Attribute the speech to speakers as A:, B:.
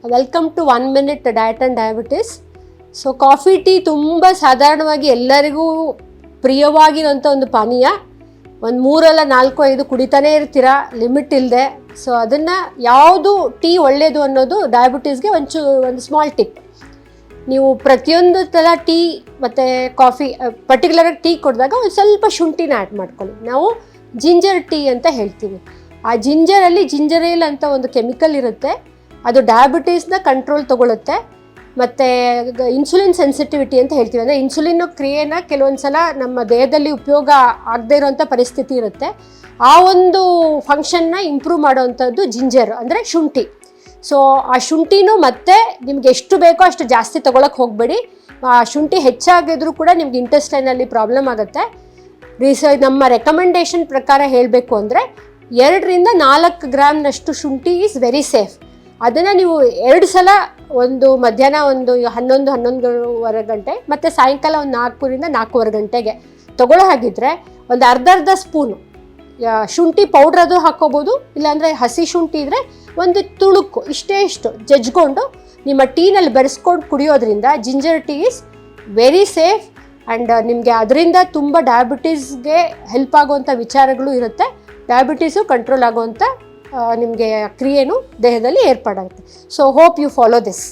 A: Welcome to 1 Minute diet and diabetes. So coffee tea ತುಂಬ ಸಾಧಾರಣವಾಗಿ ಎಲ್ಲರಿಗೂ ಪ್ರಿಯವಾಗಿರೋಂಥ ಒಂದು ಪಾನೀಯ. ಒಂದು 3 ಅಲ್ಲ 4 5 ಕುಡಿತಾನೇ ಇರ್ತೀರ, ಲಿಮಿಟ್ ಇಲ್ಲದೆ. ಸೊ ಅದನ್ನು ಯಾವುದು ಟೀ ಒಳ್ಳೆಯದು ಅನ್ನೋದು ಡಯಾಬಿಟೀಸ್ಗೆ ಒಂದು ಸ್ಮಾಲ್ ಟಿಪ್. ನೀವು ಪ್ರತಿಯೊಂದು ಥರ ಟೀ ಮತ್ತು ಕಾಫಿ, ಪರ್ಟಿಕ್ಯುಲರಾಗಿ ಟೀ ಕೊಡಿದಾಗ ಒಂದು ಸ್ವಲ್ಪ ಶುಂಠಿನ ಆ್ಯಡ್ ಮಾಡ್ಕೊಳ್ಳಿ. ನಾವು ಜಿಂಜರ್ ಟೀ ಅಂತ ಹೇಳ್ತೀವಿ. ಆ ಜಿಂಜರಲ್ಲಿ ಜಿಂಜರೇಲ್ ಅಂತ ಒಂದು ಕೆಮಿಕಲ್ ಇರುತ್ತೆ, ಅದು ಡಯಾಬಿಟೀಸ್ನ ಕಂಟ್ರೋಲ್ ತೊಗೊಳುತ್ತೆ. ಮತ್ತು ಇನ್ಸುಲಿನ್ ಸೆನ್ಸಿಟಿವಿಟಿ ಅಂತ ಹೇಳ್ತೀವಿ, ಅಂದರೆ ಇನ್ಸುಲಿನ್ ಕ್ರಿಯೆನ ಕೆಲವೊಂದು ಸಲ ನಮ್ಮ ದೇಹದಲ್ಲಿ ಉಪಯೋಗ ಆಗದೇ ಇರೋವಂಥ ಪರಿಸ್ಥಿತಿ ಇರುತ್ತೆ. ಆ ಒಂದು ಫಂಕ್ಷನ್ನ ಇಂಪ್ರೂವ್ ಮಾಡೋವಂಥದ್ದು ಜಿಂಜರ್ ಅಂದರೆ ಶುಂಠಿ. ಸೊ ಆ ಶುಂಠಿನೂ ಮತ್ತೆ ನಿಮ್ಗೆ ಎಷ್ಟು ಬೇಕೋ ಅಷ್ಟು ಜಾಸ್ತಿ ತೊಗೊಳಕ್ಕೆ ಹೋಗಬೇಡಿ. ಆ ಶುಂಠಿ ಹೆಚ್ಚಾಗಿದ್ರೂ ಕೂಡ ನಿಮ್ಗೆ ಇಂಟೆಸ್ಟೈನಲ್ಲಿ ಪ್ರಾಬ್ಲಮ್ ಆಗುತ್ತೆ. ನಮ್ಮ ರೆಕಮೆಂಡೇಶನ್ ಪ್ರಕಾರ ಹೇಳಬೇಕು ಅಂದರೆ 2 ರಿಂದ 4 ಗ್ರಾಮ್ನಷ್ಟು ಶುಂಠಿ ಈಸ್ ವೆರಿ ಸೇಫ್. ಅದನ್ನು ನೀವು 2 ಸಲ, ಒಂದು ಮಧ್ಯಾಹ್ನ ಒಂದು 11-11:30 ಗಂಟೆ ಮತ್ತು ಸಾಯಂಕಾಲ ಒಂದು 4 ರಿಂದ 4:15 ಗಂಟೆಗೆ ತೊಗೊಳ್ಳೋ ಹಾಗಿದ್ರೆ ಒಂದು ಅರ್ಧ ಸ್ಪೂನು ಶುಂಠಿ ಪೌಡ್ರ್ ಅದು ಹಾಕ್ಕೋಬೋದು. ಇಲ್ಲಾಂದರೆ ಹಸಿ ಶುಂಠಿ ಇದ್ದರೆ ಒಂದು ತುಳುಕು ಇಷ್ಟು ಜಜ್ಕೊಂಡು ನಿಮ್ಮ ಟೀನಲ್ಲಿ ಬೆರೆಸ್ಕೊಂಡು ಕುಡಿಯೋದ್ರಿಂದ ginger tea is very safe. And ನಿಮಗೆ ಅದರಿಂದ ತುಂಬ ಡಯಾಬಿಟೀಸ್ಗೆ ಹೆಲ್ಪ್ ಆಗುವಂಥ ವಿಚಾರಗಳು ಇರುತ್ತೆ. ಡಯಾಬಿಟೀಸು ಕಂಟ್ರೋಲ್ ಆಗುವಂಥ ನಿಮಗೆ ಕ್ರಿಯೆನೂ ದೇಹದಲ್ಲಿ ಏರ್ಪಾಡಾಗುತ್ತೆ. So hope you follow this.